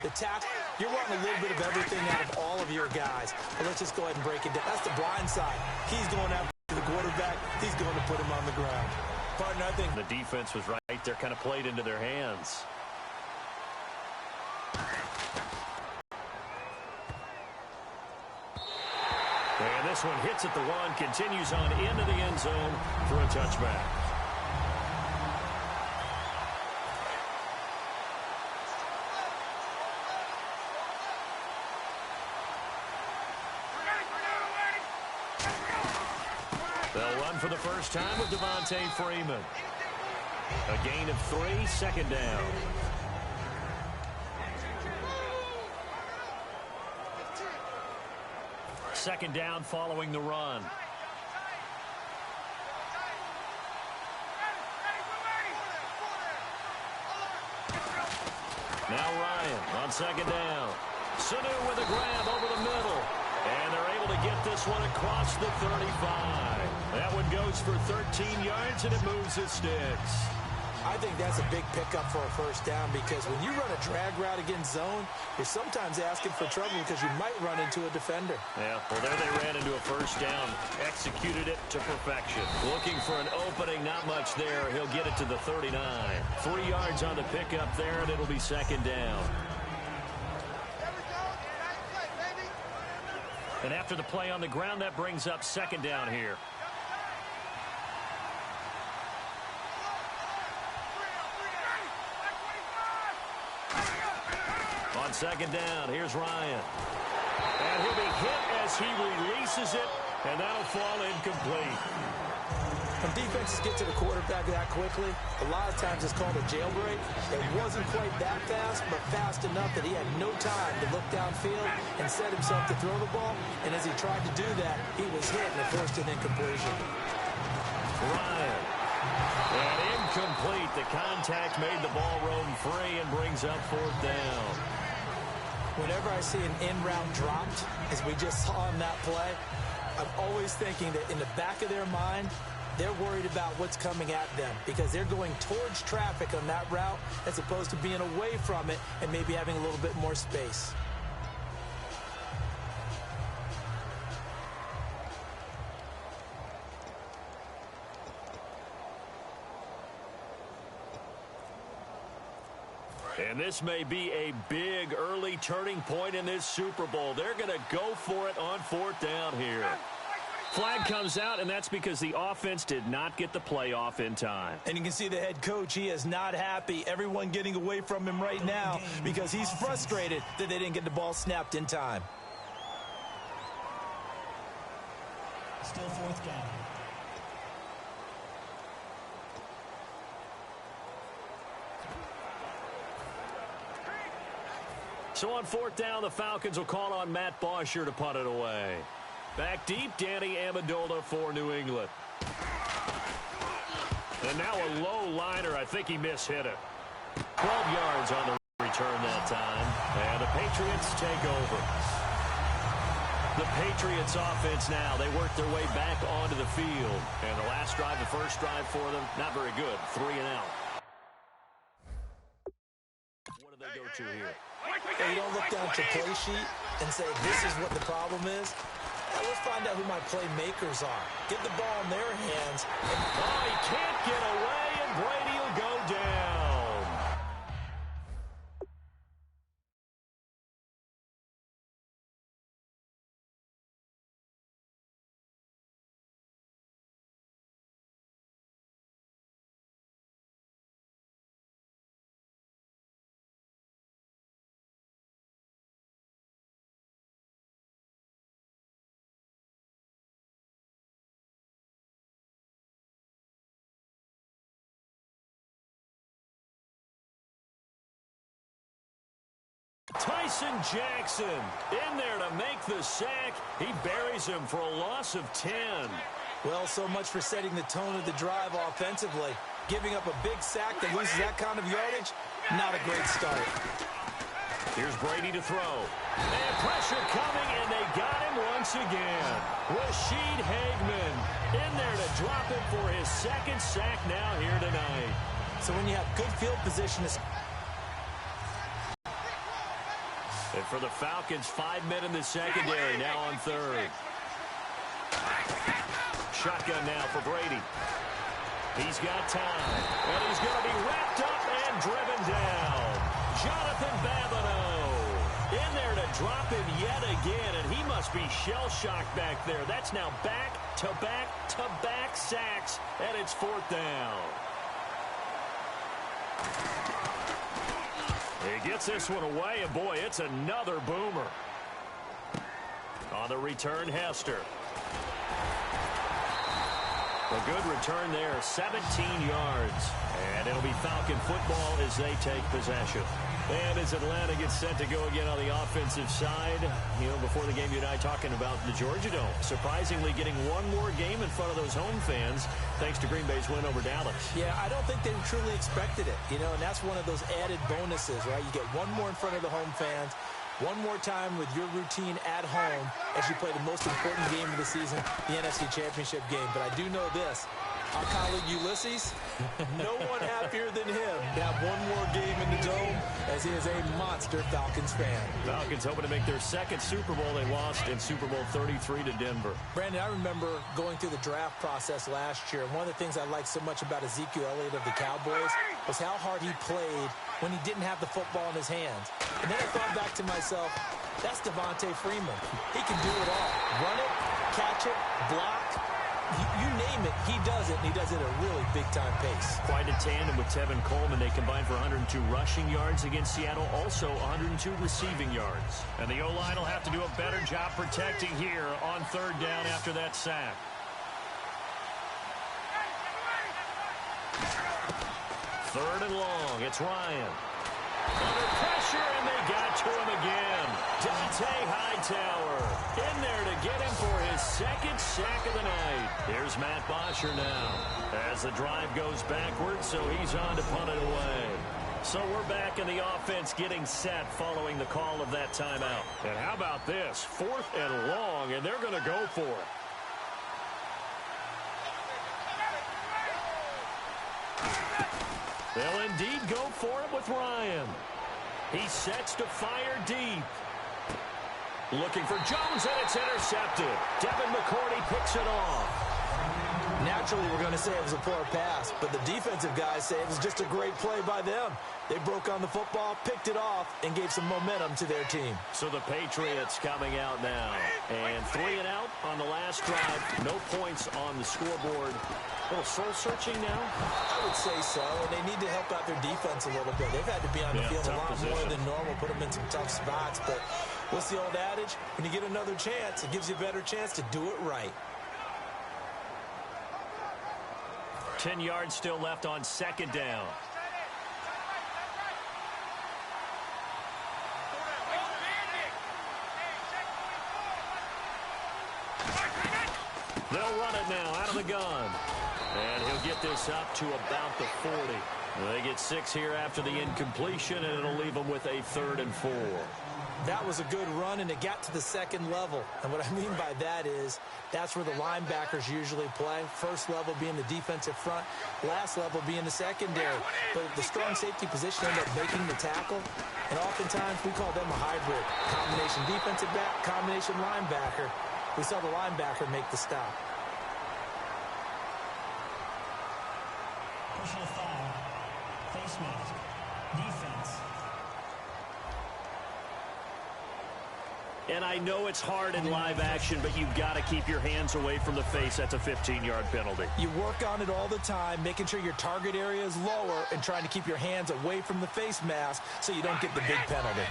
The tackle, you're wanting a little bit of everything out of all of your guys. But let's just go ahead and break it down. That's the blind side. He's going after the quarterback. He's going to put him on the ground. Partner, I think the defense was right there, kind of played into their hands. And this one hits at the one, continues on into the end zone for a touchback. They'll run for the first time with Devontae Freeman. A gain of 3, second down. Second down following the run. Now Ryan on second down. Sanu with a grab over the middle. And they're able to get this one across the 35. That one goes for 13 yards, and it moves the sticks. I think that's a big pickup for a first down because when you run a drag route against zone, you're sometimes asking for trouble because you might run into a defender. Yeah, well, there they ran into a first down, executed it to perfection. Looking for an opening, not much there. He'll get it to the 39. 3 yards on the pickup there, and it'll be second down. And after the play on the ground, that brings up second down here. On second down, here's Ryan. And he'll be hit as he releases it, and that'll fall incomplete. When defenses get to the quarterback that quickly, a lot of times it's called a jailbreak. It wasn't quite that fast, but fast enough that he had no time to look downfield and set himself to throw the ball. And as he tried to do that, he was hit and it forced an incompletion. Ryan. And incomplete. The contact made the ball roam free and brings up fourth down. Whenever I see an in-route dropped, as we just saw in that play, I'm always thinking that in the back of their mind, they're worried about what's coming at them because they're going towards traffic on that route as opposed to being away from it and maybe having a little bit more space. And this may be a big early turning point in this Super Bowl. They're going to go for it on fourth down here. Flag comes out, and that's because the offense did not get the play off in time. And you can see the head coach, he is not happy. Everyone getting away from him right now because he's frustrated that they didn't get the ball snapped in time. Still fourth down. So on fourth down, the Falcons will call on Matt Bosher to punt it away. Back deep, Danny Amendola for New England. And now a low liner. I think he mishit it. 12 yards on the return that time. And the Patriots take over. The Patriots offense now. They work their way back onto the field. And the last drive, the first drive for them, not very good. 3 and out. What do they go to here? You don't look down at your play sheet and say, this is what the problem is. Now let's find out who my playmakers are. Get the ball in their hands. Oh, he can't get away, and Brady will go down. Tyson Jackson in there to make the sack. He buries him for a loss of 10. Well, so much for setting the tone of the drive offensively. Giving up a big sack that loses that kind of yardage, not a great start. Here's Brady to throw. And pressure coming, and they got him once again. Rashid Hageman in there to drop him for his second sack now here tonight. So when you have good field position, And for the Falcons, 5 men in the secondary, now on third. Shotgun now for Brady. He's got time, and he's going to be wrapped up and driven down. Jonathan Babineau in there to drop him yet again, and he must be shell-shocked back there. That's now back-to-back-to-back sacks, and it's fourth down. He gets this one away, and boy, it's another boomer. On the return, Hester. A good return there, 17 yards. And it'll be Falcon football as they take possession. And as Atlanta gets set to go again on the offensive side, you know, before the game you and I talking about the Georgia Dome, surprisingly getting one more game in front of those home fans thanks to Green Bay's win over Dallas. Yeah, I don't think they truly expected it, you know, and that's one of those added bonuses, right? You get one more in front of the home fans, one more time with your routine at home as you play the most important game of the season, the NFC Championship game. But I do know this. Our colleague Ulysses, no one happier than him to have one more game in the Dome as he is a monster Falcons fan. Falcons hoping to make their second Super Bowl. They lost in Super Bowl 33 to Denver. Brandon, I remember going through the draft process last year, and one of the things I liked so much about Ezekiel Elliott of the Cowboys was how hard he played when he didn't have the football in his hands. And then I thought back to myself, that's Devontae Freeman. He can do it all. Run it, catch it, block. You name it, he does it, and he does it at a really big-time pace. Quite a tandem with Tevin Coleman. They combined for 102 rushing yards against Seattle, also 102 receiving yards. And the O-line will have to do a better job protecting here on third down after that sack. Third and long, it's Ryan. Under pressure, and they got to him again. Dante Hightower in there to get him for his second sack of the night. Here's Matt Bosher now as the drive goes backwards, so he's on to punt it away. So we're back in the offense getting set following the call of that timeout. And how about this? Fourth and long, and they're going to go for it. They'll indeed go for it with Ryan. He sets to fire deep. Looking for Jones, and it's intercepted. Devin McCourty picks it off. Naturally, we're going to say it was a poor pass, but the defensive guys say it was just a great play by them. They broke on the football, picked it off, and gave some momentum to their team. So the Patriots coming out now. And 3 and out on the last drive. No points on the scoreboard. A little soul-searching now? I would say so, and they need to help out their defense a little bit. They've had to be on the field a lot more than normal, put them in some tough spots. But what's the old adage? When you get another chance, it gives you a better chance to do it right. 10 yards still left on second down. They'll run it now out of the gun. And he'll get this up to about the 40. They get 6 here after the incompletion, and it'll leave them with a 3rd and 4. That was a good run, and it got to the second level. And what I mean by that is that's where the linebackers usually play. First level being the defensive front, last level being the secondary. But the strong safety position ended up making the tackle, and oftentimes we call them a hybrid. Combination defensive back, combination linebacker. We saw the linebacker make the stop. Personal foul. Face mask. Defense. And I know it's hard in live action, but you've got to keep your hands away from the face. That's a 15-yard penalty. You work on it all the time, making sure your target area is lower and trying to keep your hands away from the face mask so you don't get the big penalty.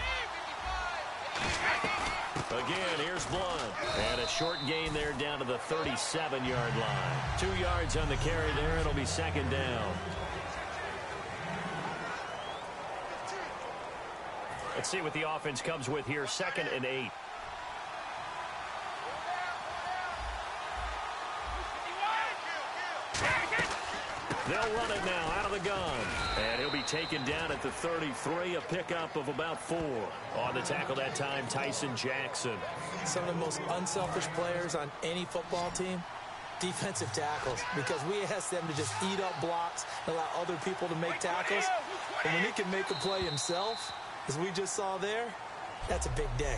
Again, here's Blunt. And a short gain there down to the 37-yard line. 2 yards on the carry there. It'll be second down. Let's see what the offense comes with here. 2nd and 8. They'll run it now out of the gun. And he'll be taken down at the 33, a pickup of about 4. On the tackle that time, Tyson Jackson. Some of the most unselfish players on any football team, defensive tackles, because we ask them to just eat up blocks and allow other people to make tackles. And when he can make a play himself, as we just saw there, That's a big day.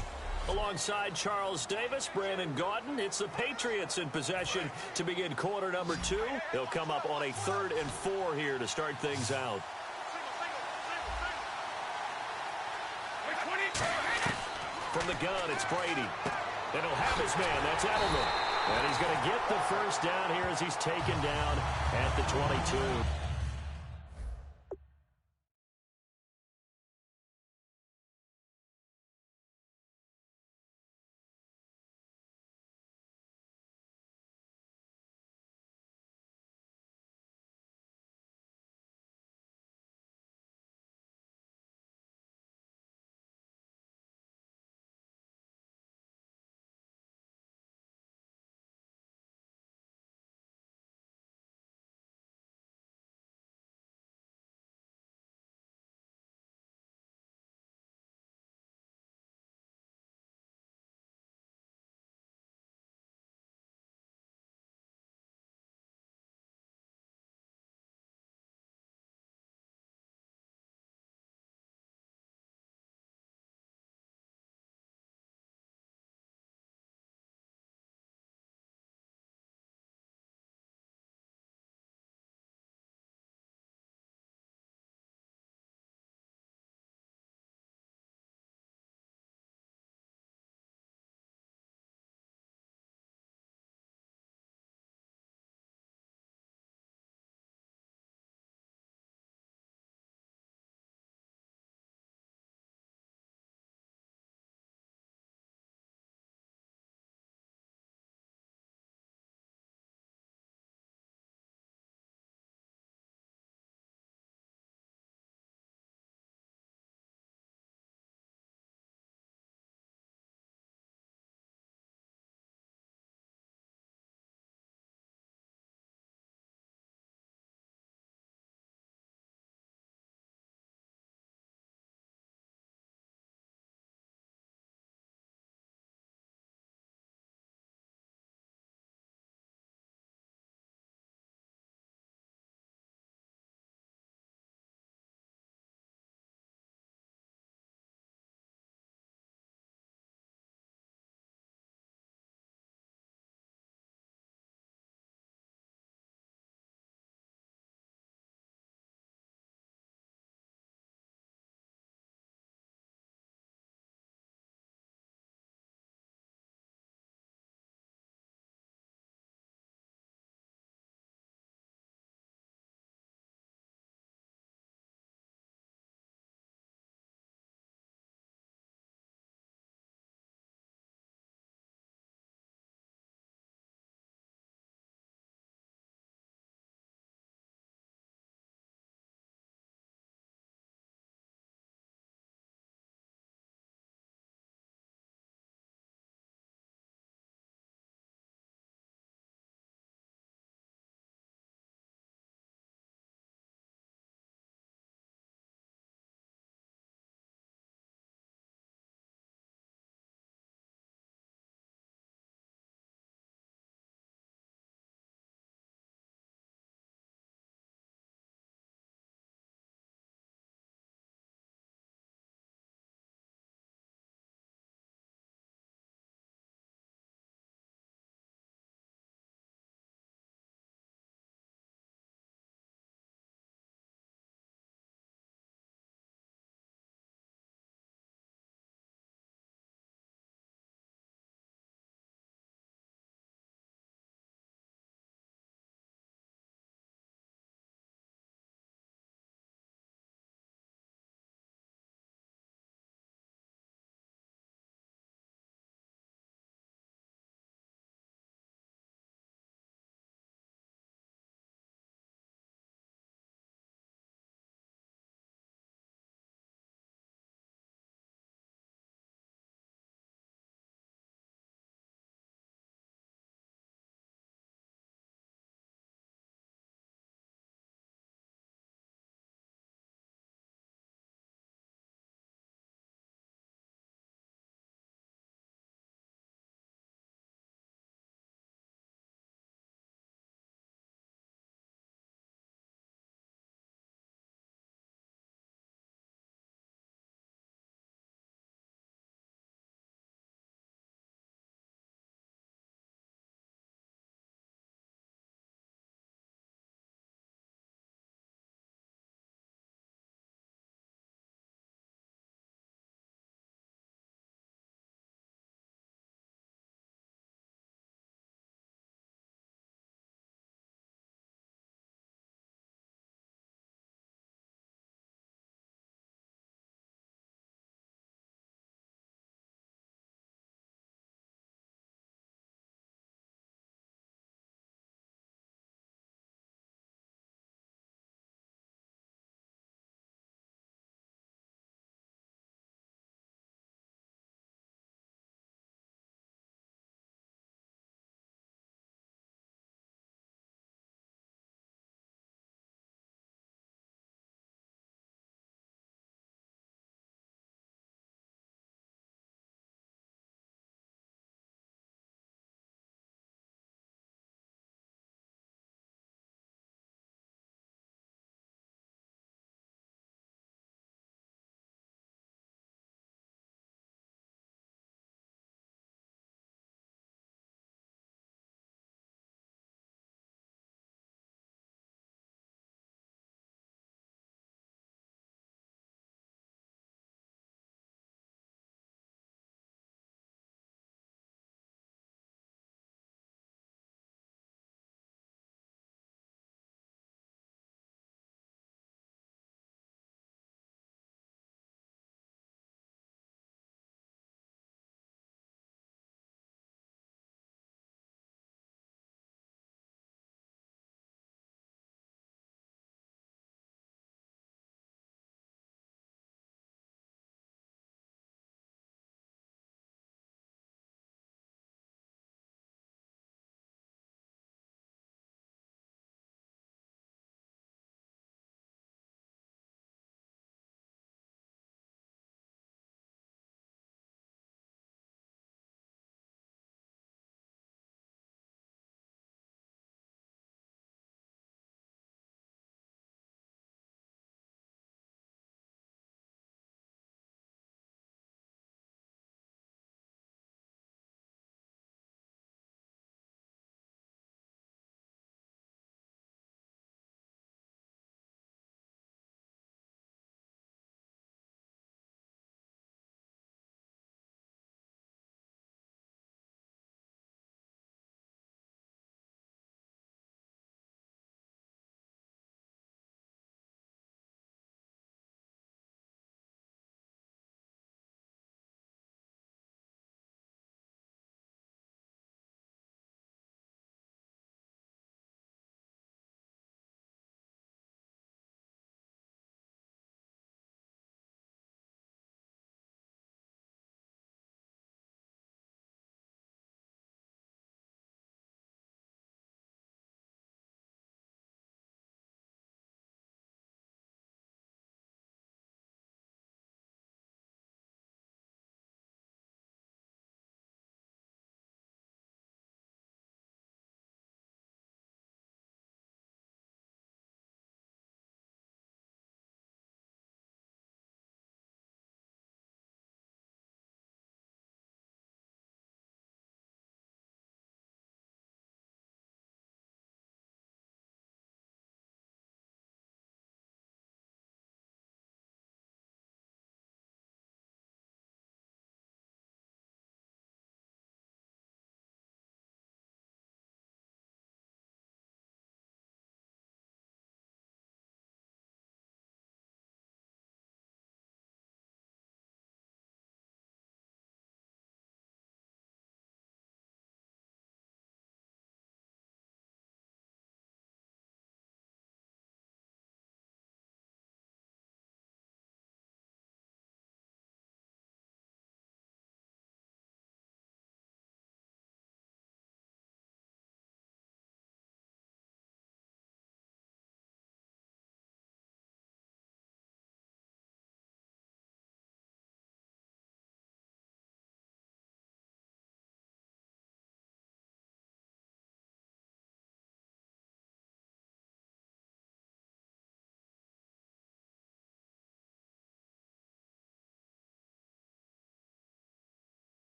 Alongside Charles Davis, Brandon Gaudin, it's the Patriots in possession to begin quarter number 2. They'll come up on a 3rd and 4 here to start things out. From the gun, it's Brady. And he'll have his man. That's Edelman. And he's going to get the first down here as he's taken down at the 22.